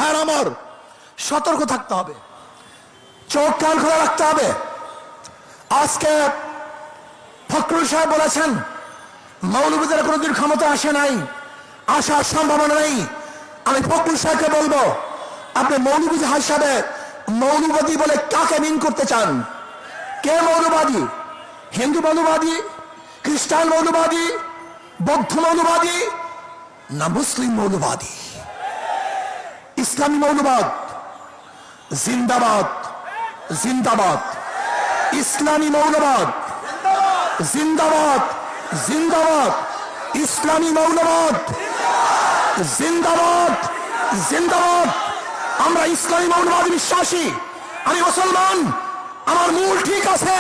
ভাইয়ের আমার, সতর্ক থাকতে হবে, চোখ কান খোলা রাখতে হবে। আজকে ফখরুল সাহেব বলেছেন মৌলবীদের কোনোদিন ক্ষমতা আসে নাই, আসার সম্ভাবনা নেই। আমি ফখরুল সাহেবকে বলবো, আপনি মৌলবী হিসাবে মৌলবাদী বলে কাকে মিন করতে চান? কে মৌলবাদী? হিন্দু মৌলবাদী, খ্রিস্টান মৌলবাদী, বৌদ্ধ মৌলবাদী, না মুসলিম মৌলবাদী? ইসলামী মৌলবাদ জিন্দাবাদ, জিন্দাবাদ। ইসলামী মৌলবাদ জিন্দাবাদ, জিন্দাবাদ। ইসলামী মৌলবাদ জিন্দাবাদ, জিন্দাবাদ। আমরা ইসলামী মৌলবাদী বিশ্বাসী। আমি মুসলমান, আমার মূল ঠিক আছে।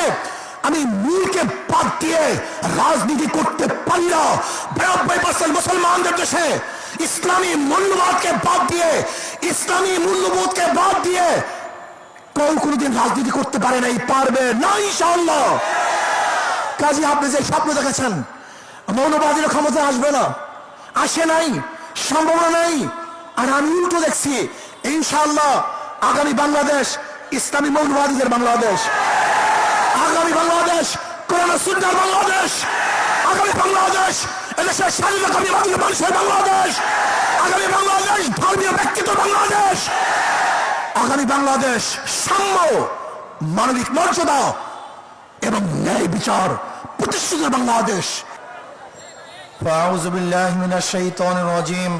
আমি মূলকে বাদ দিয়ে রাজনীতি করতে পারি না। 92% মুসলমানদের দেশে ইসলামী মূল্যবোধকে বাদ দিয়ে, ইসলামী মূল্যবোধকে বাদ দিয়ে কেউ কোনোদিন রাজনীতি করতে পারে নাই, পারবে না ইনশাআল্লাহ। কাজে আপনি যে স্বপ্ন দেখেছেন মৌলবাদীর ক্ষমতা আসবে না, আসে নাই, সম্ভাবনা নেই। আর আমি উল্টো দেখছি, ইনশাআল্লাহ আগামী বাংলাদেশ ইসলামী মৌলবাদীদের বাংলাদেশ, আগামী বাংলাদেশ কোরআন সুন্নাহর বাংলাদেশ, আগামী বাংলাদেশ এদেশের স্বাধীনতাকামী মানুষের বাংলাদেশ, আগামী বাংলাদেশ ধর্মীয় ব্যক্তিত্ব বাংলাদেশ, আগামী বাংলাদেশ সাম্য, মানবিক মর্যাদা এবং ন্যায় বিচার প্রতিষ্ঠিত বাংলাদেশ। আউযু বিল্লাহি মিনাশ শাইতানির রাজীম।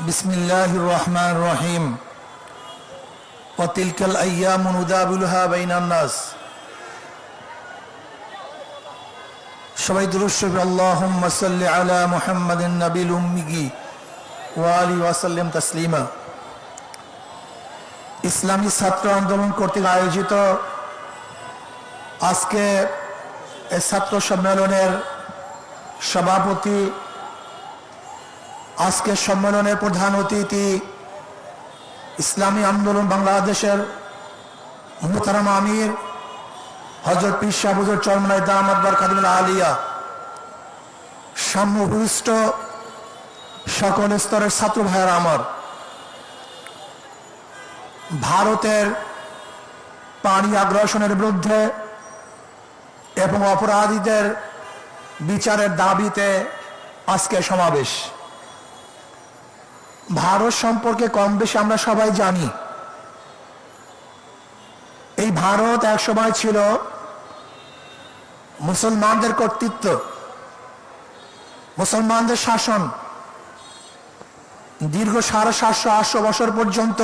বিসমিল্লাহির রহমানির রহিম। ওয়া তিলকাল আইয়ামু নুদাবিলুহা বাইনান নাস। সবাই দুরূদ শরীফ আল্লাহুম্মা সাল্লি আলা মুহাম্মাদিন নাবিল উম্মি ওয়া আলিহি ওয়া সাল্লাম তাসলিমা। ইসলামী ছাত্র আন্দোলন কর্তৃক আয়োজিত আজকে এই ছাত্র সম্মেলনের সভাপতি, আজকে সম্মেলনের প্রধান অতিথি ইসলামী আন্দোলন বাংলাদেশের মুহতারাম আমির হযরত পীর সাহেব হুজুর চরমনাই দামাত বরকাতুল আলিয়া, সাম্য উপবিষ্ট সকল স্তরের ছাত্র ভাইয়েরা আমার, ভারতের পানি আগ্রাসনের বিরুদ্ধে এবং অপরাধীদের বিচারের দাবিতে আজকে সমাবেশ। ভারত সম্পর্কে কম বেশি আমরা সবাই জানি। এই ভারত এক সময় ছিল মুসলমানদের কর্তৃত্ব, মুসলমানদের শাসন। দীর্ঘ 750-800 বছর পর্যন্ত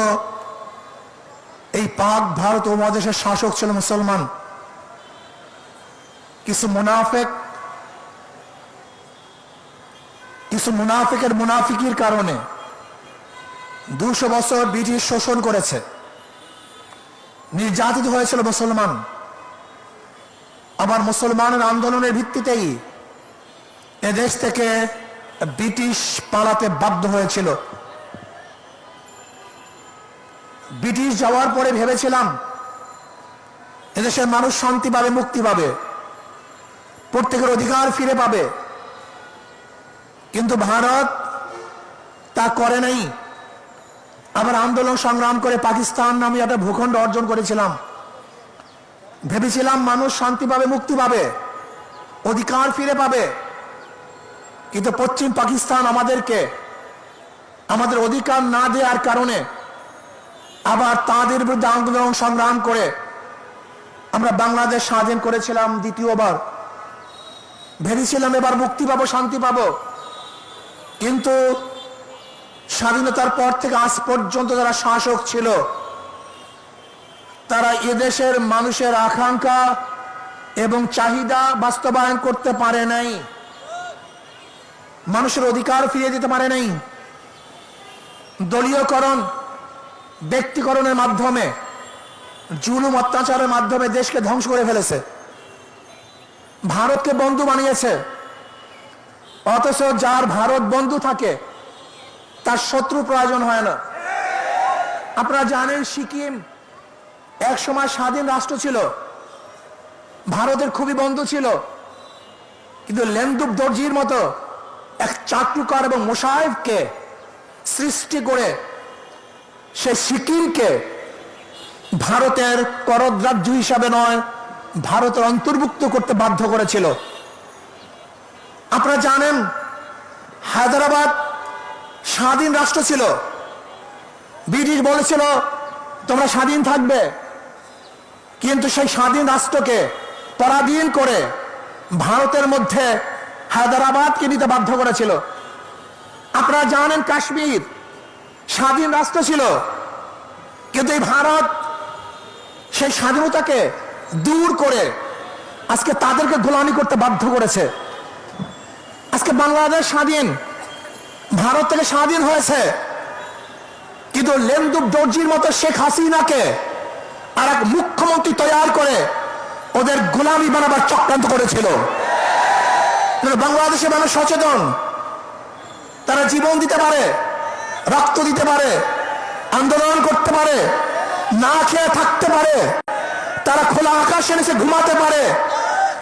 এই পাক ভারত উপমহাদেশের শাসক ছিল মুসলমান। কিছু মুনাফিকের মুনাফিকির কারণে 200 বছর ব্রিটিশ শোষণ করেছে, নির্যাতিত হয়েছিল মুসলমান। আবার মুসলমানের আন্দোলনের ভিত্তিতেই এদেশ থেকে ব্রিটিশ পালাতে বাধ্য হয়েছিল। ব্রিটিশ যাওয়ার পরে ভেবেছিলাম এদেশের মানুষ শান্তি পাবে, মুক্তি পাবে, প্রত্যেকের অধিকার ফিরে পাবে, কিন্তু ভারত তা করে নাই। আবার আন্দোলন সংগ্রাম করে পাকিস্তান নামে একটা ভূখণ্ড অর্জন করেছিলাম। ভেবেছিলাম মানুষ শান্তি পাবে, মুক্তি পাবে, অধিকার ফিরে পাবে, কিন্তু পশ্চিম পাকিস্তান আমাদেরকে আমাদের অধিকার না দেওয়ার কারণে আবার তাদের বিরুদ্ধে আন্দোলন সংগ্রাম করে আমরা বাংলাদেশ স্বাধীন করেছিলাম দ্বিতীয়বার। ভেবেছিলাম এবার মুক্তি পাবো, শান্তি পাবো, কিন্তু স্বাধীনতার পর থেকে আজ পর্যন্ত যারা শাসক ছিল তারা এদেশের মানুষের আকাঙ্ক্ষা এবং চাহিদা বাস্তবায়ন করতে পারে নাই, মানুষের অধিকার ফিরিয়ে দিতে পারে নাই। দলীয়করণ, ব্যক্তিকরণের মাধ্যমে, জুলুম অত্যাচারের মাধ্যমে দেশকে ধ্বংস করে ফেলেছে। ভারতকে বন্ধু বানিয়েছে, অথচ যার ভারত বন্ধু থাকে তার শত্রু প্রয়োজন হয় না। আপনারা জানেন সিকিম এক সময় স্বাধীন রাষ্ট্র ছিল, ভারতের খুবই বন্ধু ছিল, কিন্তু লেন্দুক দর্জির মতো এক চাটুকার এবং মোশায়েফকে সৃষ্টি করে সে সিকিমকে ভারতের করদ রাজ্য হিসাবে নয়, ভারতের অন্তর্ভুক্ত করতে বাধ্য করেছিল। আপনারা জানেন হায়দ্রাবাদ স্বাধীন রাষ্ট্র ছিল। ব্রিটিশ বলেছিল তোমরা স্বাধীন থাকবে, কিন্তু সেই স্বাধীন রাষ্ট্রকে পরাধীন করে ভারতের মধ্যে হায়দ্রাবাদকে নিতে বাধ্য করেছিল। আপনারা জানেন কাশ্মীর স্বাধীন রাষ্ট্র ছিল, কিন্তু এই ভারত সেই স্বাধীনতাকে দূর করে আজকে তাদেরকে গোলামি করতে বাধ্য করেছে। আজকে বাংলাদেশ স্বাধীন, ভারত থেকে স্বাধীন হয়েছে, কিন্তু লেন্দুব দর্জির মতো শেখ হাসিনাকে আর এক মুখ্যমন্ত্রী তৈরি করে ওদের গোলামি বানাবার চক্রান্ত করেছিল। বাংলাদেশের মানুষ সচেতন, তারা জীবন দিতে পারে, রক্ত দিতে পারে, আন্দোলন করতে পারে, না খেয়ে থাকতে পারে, তারা খোলা আকাশের নিচে ঘুমাতে পারে,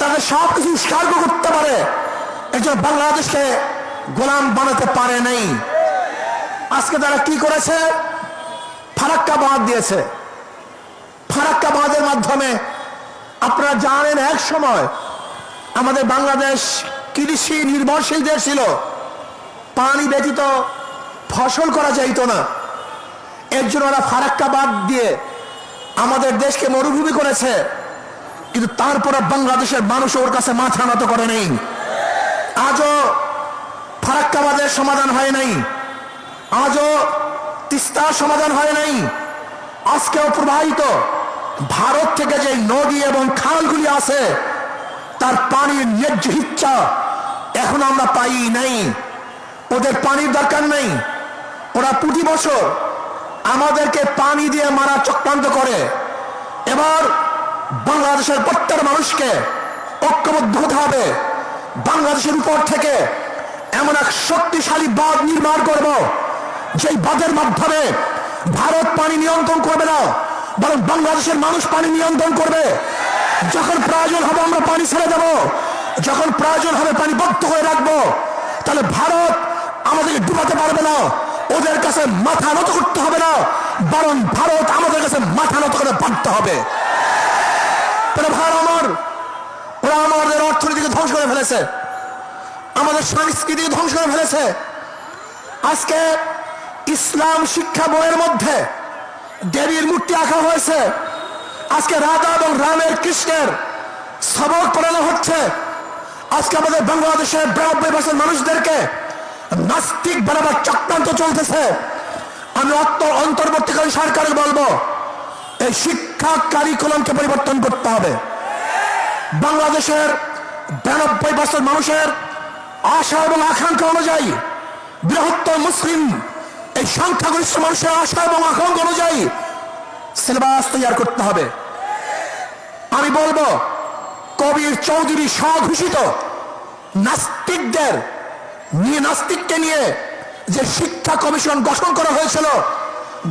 তাদের সবকিছু উৎসর্গ করতে পারে। একজন বাংলাদেশকে গোলাম বানাতে পারে নাই। আজকে তারা কি করেছে? ফারাক্কা বাঁধ দিয়েছে। ফারাক্কা বাঁধের মাধ্যমে আপনারা জানেন এক সময় আমাদের বাংলাদেশ কৃষি নির্ভরশীল দেশ ছিল, পানি ব্যতীত ফসল করা যাইত না। এর জন্য ওরা ফারাক্কা বাঁধ দিয়ে আমাদের দেশকে মরুভূমি করেছে, কিন্তু তারপরে বাংলাদেশের মানুষ ওর কাছে মাথা নত করে নেই। আজও ফারাক্কা বাঁধের সমাধান হয় নাই, আজও তিস্তার সমাধান হয় নাই। আজকেও প্রবাহিত ভারত থেকে যে নদী এবং খালগুলি আছে তার পানির ন্যায্য ইচ্ছা এখন আমরা পাই নাই। ওদের পানির দরকার নেই, ওরা প্রতি বছর আমাদেরকে পানি দিয়ে মারা চক্রান্ত করে। এবার বাংলাদেশের প্রত্যেক মানুষকে ঐক্যবদ্ধ হতে হবে। বাংলাদেশের উপর থেকে এমন এক শক্তিশালী বাঁধ নির্মাণ করব, যেই বাঁধের মাধ্যমে ভারত পানি নিয়ন্ত্রণ করবে না, বরং বাংলাদেশের মানুষ পানি নিয়ন্ত্রণ করবে। যখন প্রয়োজন হবে আমরা পানি ছেড়ে দেব, যখন প্রয়োজন হবে পানি বদ্ধ হয়ে রাখবো, তাহলে ভারত আমাদেরকে ডুবাতে পারবে না। ওদের কাছে মাথা নত করতে হবে না, বরং ভারত আমাদের কাছে মাথা নত করে বাঁধতে হবে। ভাই আমার, ওরা আমাদের অর্থনীতিকে ধ্বংস করে ফেলেছে, আমাদের সংস্কৃতিকে ধ্বংস করে ফেলেছে। আজকে ইসলাম শিক্ষা বইয়ের মধ্যে দেবীর মূর্তি আঁকা হয়েছে। আজকে রাধা এবং রামের কৃষ্ণের সবক পড়ানো হচ্ছে। আজকে আমাদের বাংলাদেশের 92% মানুষদেরকে নাস্তিক বানাবার চক্রান্ত চলতেছে। আমি অন্তর্বর্তীকালীন সরকারকে বলবো, এই শিক্ষা কারিকুলামকে পরিবর্তন করতে হবে। বাংলাদেশের 92% মানুষের আশা এবং আকাঙ্ক্ষা অনুযায়ী, বৃহত্তর মুসলিম এই সংখ্যাগরিষ্ঠ মানুষের আশা এবং আকাঙ্ক্ষা অনুযায়ী সিলেবাস তৈরি করতে হবে। আমি বলবো, কবির চৌধুরী স্বঘোষিত নাস্তিককে নিয়ে যে শিক্ষা কমিশন গঠন করা হয়েছিল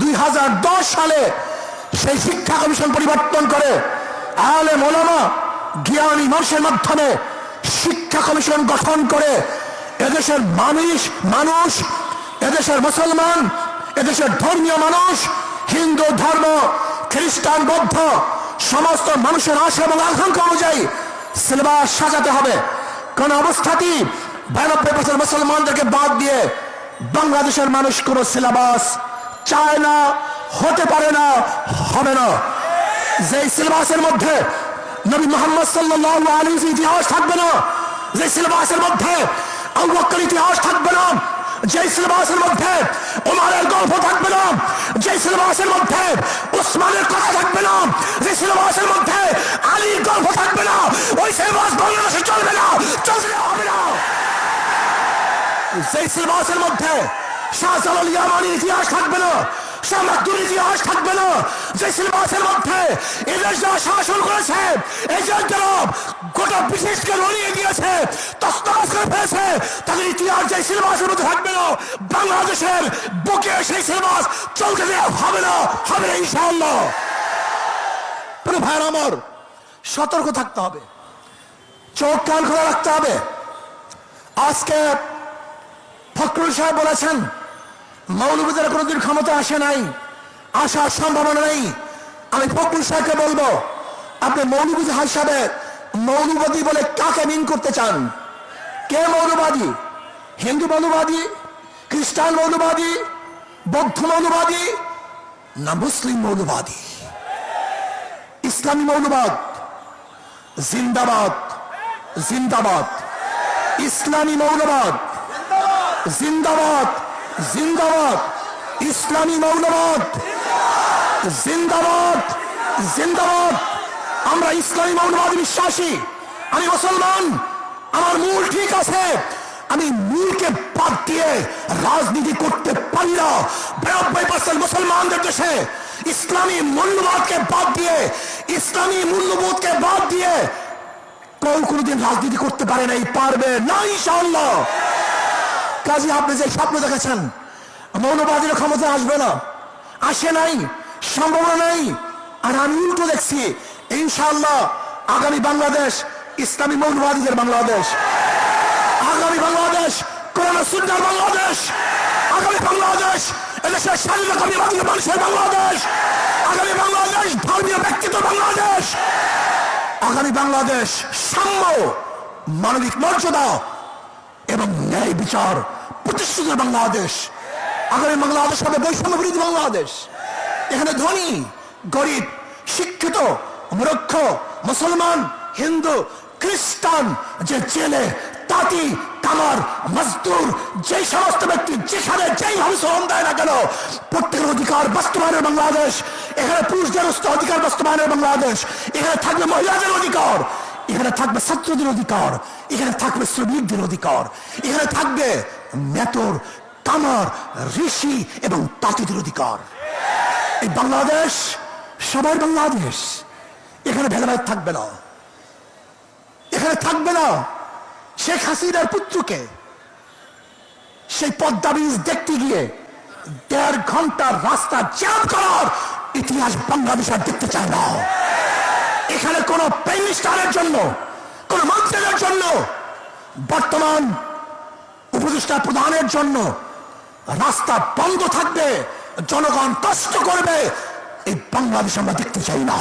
2010 সালে, সেই শিক্ষা কমিশন পরিবর্তন করে আলেম ওলামা জ্ঞানী মানুষের মাধ্যমে শিক্ষা কমিশন গঠন করে এদেশের মানুষ, এদেশের মুসলমান, এদেশের ধর্মীয় মানুষ, হিন্দু ধর্ম, খ্রিস্টান, বৌদ্ধ সমস্ত মানুষের আশা এবং আকাঙ্ক্ষা অনুযায়ী সিলেবাস সাজাতে হবে। কোন অবস্থাতেই 92% মুসলমানদেরকে বাদ দিয়ে বাংলাদেশের মানুষ কোন সিলেবাস চায় না, হতে পারে না, হবে না। যে সিলেবাসের মধ্যে নবী মুহাম্মদ সাল্লাল্লাহু আলাইহি ওয়াসাল্লাম ইতিহাস থাকবে না, যে সিলেবাসের মধ্যে আবু বকর ইতিহাস থাকবে না, যে সিলেবাসের মধ্যে ওমরের গল্প থাকবে না, যে সিলেবাসের মধ্যে উসমানের কথা থাকবে না, যে সিলেবাসের মধ্যে আলীর গল্প থাকবে না, ওই সিলেবাস বাংলাদেশে চলবে না, চলতে হবে না। যে সিলেবাসের মধ্যে শাহজালাল ইয়ামানির ইতিহাস থাকবে না, শাহ মাকদুমের ইতিহাস থাকবে না, যে সিলেবাসের মধ্যে এদের যারা শাসন করেছে, এজেন্টরা গোটা বিশেষকে রড়িয়ে দিয়েছে, তছনছ করে ফেলেছে, তাদের ইতিহাস যে সিলেবাসের মধ্যে থাকবে না, বাংলাদেশের বুকে সেই সিলেবাস চলতে দেওয়া হবে না, হবে না ইনশাআল্লাহ। ভাইয়ের আমার, সতর্ক থাকতে হবে, চোখ কান খোলা রাখতে হবে। আজকে ফখরুল সাহেব বলেছেন মৌলবীদের কোনোদিন ক্ষমতা আসে নাই, আসার সম্ভাবনা নেই। আমি ফখরুল সাহেবকে বলবো, আপনি মৌলবাদী হিসাবে মৌলবাদী বলে কাকে মিন করতে চান? কে মৌলবাদী? হিন্দু মৌলবাদী, খ্রিস্টান মৌলবাদী, বৌদ্ধ মৌলবাদী, না মুসলিম মৌলবাদী? ইসলামী মৌলবাদ জিন্দাবাদ, জিন্দাবাদ। ইসলামী মৌলবাদ জিন্দাবাদ, জিন্দাবাদ। ইসলামী মৌলবাদ জিন্দাবাদ, জিন্দাবাদ। আমরা ইসলামী মৌলবাদী বিশ্বাসী। আমি মুসলমান, আমার মূল ঠিক আছে। আমি মূলকে বাদ দিয়ে রাজনীতি করতে পারি না। 92% মুসলমানদের দেশে ইসলামী মূল্যবোধকে বাদ দিয়ে, ইসলামী মূল্যবোধকে বাদ দিয়ে কেউ কোনোদিন রাজনীতি করতে পারে নাই, পারবে না ইনশাআল্লাহ। কাজে আপনি যে স্বপ্ন দেখেছেন মৌলবাদীর ক্ষমতা আসবে না, আসে নাই, সম্ভাবনা নেই। আর আমি উল্টো দেখছি, ইনশাআল্লাহ আগামী বাংলাদেশ ইসলামী মৌলবাদীদের বাংলাদেশ, আগামী বাংলাদেশ কোরআন সুন্নাহর বাংলাদেশ, আগামী বাংলাদেশ এদেশের স্বাধীনতাকামী মানুষের বাংলাদেশ, আগামী বাংলাদেশ ধর্মীয় ব্যক্তিত্ব বাংলাদেশ, আগামী বাংলাদেশ সাম্য, মানবিক মর্যাদা এবং ন্যায় বিচার প্রতিষ্ঠিত বাংলাদেশ। আগামী বাংলাদেশ হবে বৈষম্য বিরোধী বাংলাদেশ। এখানে ধনী গরিব, শিক্ষিত মূর্খ, মুসলমান হিন্দু খ্রিস্টান, যে জেলে তাঁতি কামার মজদুর, যে সমস্ত ব্যক্তি যেখানে যেইভাবে শ্রম দেয় না কেন, প্রত্যেকের অধিকার বাস্তবায়নের বাংলাদেশ। এখানে পুরুষদের অধিকার বাস্তবায়নের বাংলাদেশ। এখানে থাকবে মহিলাদের অধিকার, এখানে থাকবে ছাত্রদের অধিকার, এখানে থাকবে শ্রমিকদের অধিকার, এখানে থাকবে মেতর কামার ঋষি এবং তাঁতিদের অধিকার। এই বাংলাদেশ সবার বাংলাদেশ। এখানে ভেদাভেদ থাকবে না, এখানে থাকবে না শেখ হাসিনার পুত্রকে সেই পদ্মা ব্রিজ দেখতে গিয়ে 1.5 ঘন্টার রাস্তা জ্যাম করার ইতিহাস বাংলাদেশ আর দেখতে চায় না। এখানে কোন প্রাইম মিনিস্টারের জন্য, কোন মন্ত্রীদের জন্য, বর্তমান উপদেষ্টা প্রধানের জন্য রাস্তা বন্ধ থাকবে, জনগণ কষ্ট করবে, এই বাংলাদেশ আমরা দেখতে চাই না।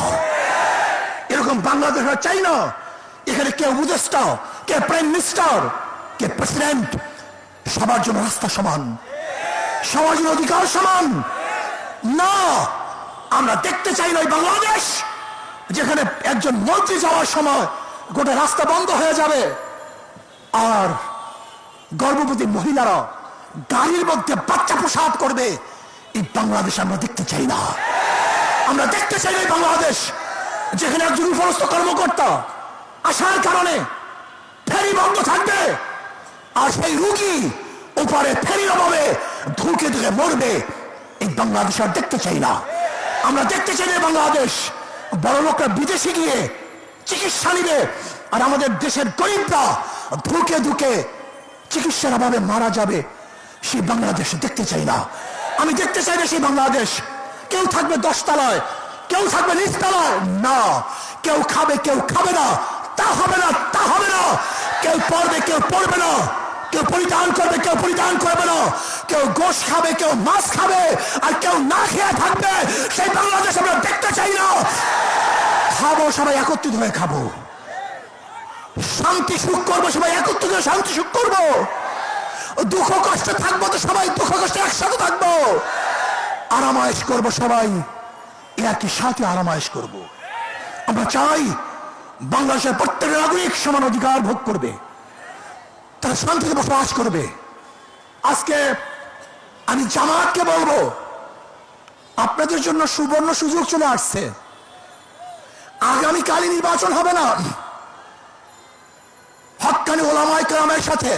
এরকম বাংলাদেশ আমরা চাই না। এখানে কে উপদেষ্টা, কে প্রাইম মিনিস্টার, কে প্রেসিডেন্ট, সবার জন্য রাস্তা সমান, সবার জন্য অধিকার সমান না। আমরা দেখতে চাই না এই বাংলাদেশ যেখানে একজন মন্ত্রী যাওয়ার সময় গোটা রাস্তা বন্ধ হয়ে যাবে আর গর্ভবতী মহিলারা গাড়ির মধ্যে বাচ্চা প্রসাদ করবে। এই বাংলাদেশ আমরা দেখতে চাই না। আমরা দেখতে চাই না এই বাংলাদেশ যেখানে একজন উপরস্থ কর্মকর্তা আসার কারণে ফেরি বন্ধ থাকবে আর সেই রুগী ওপারে ফেরির অভাবে ধুকে ধুকে মরবে। এই বাংলাদেশ আর দেখতে চাই না। আমরা দেখতে চাই না বাংলাদেশ বড় লোকরা বিদেশে গিয়ে চিকিৎসা নিবে আর আমাদের দেশের গরিবরা ধুকে ধুকে চিকিৎসার অভাবে মারা যাবে। সেই বাংলাদেশ দেখতে চাই না। আমি দেখতে চাই না সেই বাংলাদেশ কেউ থাকবে 10 তলায়, কেউ থাকবে 20 তলায়, না। কেউ খাবে, কেউ খাবে না, তা হবে না, তা হবে না। কেউ পড়বে, কেউ পড়বে না, কেউ পরিধান করবে, কেউ পরিধান করবে না। কেউ গোশ খাবে, কেউ মাছ খাবে, আর কেউ না খেয়ে থাকবে। সেই বাংলাদেশ আমরা দেখতে চাই না। খাবো সবাই একত্রিত হয়ে খাবো, শান্তি সুখ করবো সবাই একত্রিত হয়ে শান্তি সুখ করবো, দুঃখ কষ্ট থাকবো তো সবাই দুঃখ কষ্ট একসাথে থাকবো, আরামায়েশ করবো সবাই একই সাথে আরামায়েশ করবো। আমরা চাই বাংলাদেশের প্রত্যেক নাগরিক সমান অধিকার ভোগ করবে, তারা শান্তিতে বসবাস করবে। আজকে আমি জামাতকে বলবো, আপনাদের জন্য সুবর্ণ সুযোগ চলে আসছে। আগামীকালই নির্বাচন হবে না, হক্কানি ওলামায়ে কেরামের সাথে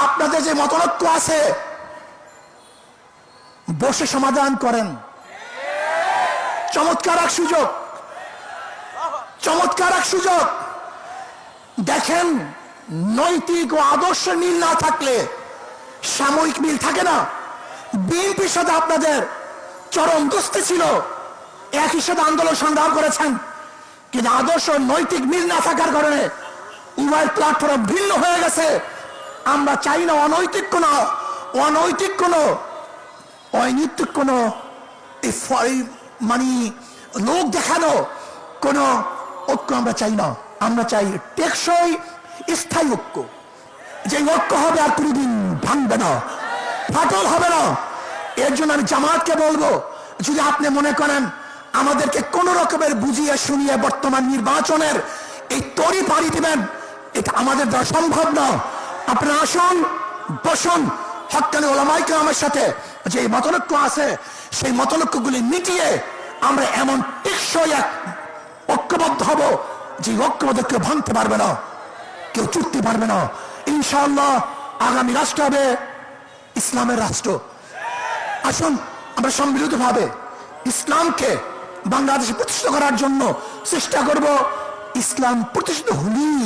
আপনাদের যে মতনৈক্য আছে বসে সমাধান করেন। চমৎকার এক সুযোগ, চমৎকার এক সুযোগ। দেখেন, নৈতিক ও আদর্শ মিল না থাকলে সাময়িক মিল থাকে না। বিএনপির সাথে আপনাদের চরম দোস্তি ছিল, একই সাথে আন্দোলন সংগ্রাম করেছেন, কিন্তু আদর্শ নৈতিক মিল না থাকার কারণে উভয় প্ল্যাটফর্ম ভিন্ন হয়ে গেছে। আমরা চাই না অনৈতিক কোনো এই মানে লোক দেখানো কোন ঐক্য আমরা চাই না। আমরা চাই টেকসই স্থায়ী ঐক্য, যে ঐক্য হবে আর কোনোদিন ভাঙবে না, ফাটল হবে না। এর জন্য আমি জামাতকে বলবো, যদি আপনি মনে করেন আমাদেরকে কোন রকমের বুঝিয়ে শুনিয়ে বর্তমান নির্বাচনের এই তরি পাড়ি দিবেন, এটা আমাদের দ্বারা সম্ভব না। আপনারা আসুন, বসুন, হক্কানি ওলামায়ে কেরামের সাথে যে মতলক্ষ্য আছে সেই মতলক্ষ্যগুলি মিটিয়ে আমরা এমন টেকসই এক ঐক্যবদ্ধ হব যে ঐক্যবদ্ধ কেউ ভাঙতে পারবে না, কেউ চুটতে পারবে না। ইনশাআল্লাহ আগামী রাষ্ট্র হবে ইসলামের রাষ্ট্র। আসুন আমরা সম্মিলিতভাবে ইসলামকে বাংলাদেশে প্রতিষ্ঠা করার জন্য চেষ্টা করব। ইসলাম প্রতিষ্ঠিত হলেই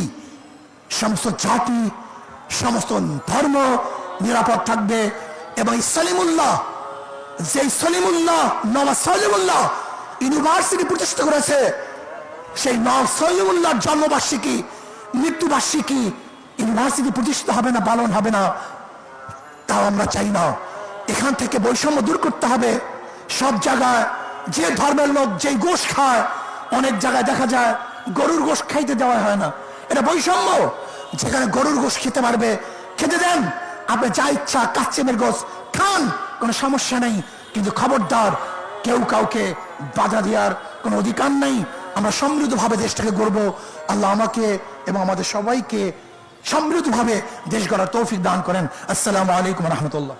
সমস্ত জাতি, সমস্ত ধর্ম নিরাপদ থাকবে। এবং সলিমুল্লাহ, যে সলিমুল্লাহ, নওয়াজ সলিমুল্লাহ ইউনিভার্সিটি প্রতিষ্ঠা করেছে, সেই নওয়াজ সলিমুল্লাহর জন্মবার্ষিকী, মৃত্যুবার্ষিকী ইউনিভার্সিটি প্রতিষ্ঠিত হবে না, পালন হবে না, তাও আমরা চাই না। এখান থেকে বৈষম্য দূর করতে হবে। সব জায়গায় যে ধর্মের লোক যেই গোশ খায়, অনেক জায়গায় দেখা যায় গরুর গোশ খাইতে দেওয়া হয় না, এটা বৈষম্য। যেখানে গরুর গোশ খেতে পারবে খেতে দেন, আপনি যা ইচ্ছা কাচ্চেমের গোশ খান, কোনো সমস্যা নেই, কিন্তু খবরদার কেউ কাউকে বাধা দেওয়ার কোনো অধিকার নেই। আমরা সমৃদ্ধভাবে দেশটাকে গড়ব। আল্লাহ আমাকে এবং আমাদের সবাইকে সমৃদ্ধভাবে দেশ গড়ার তৌফিক দান করেন। আসসালামু আলাইকুম রহমতুল্লাহ।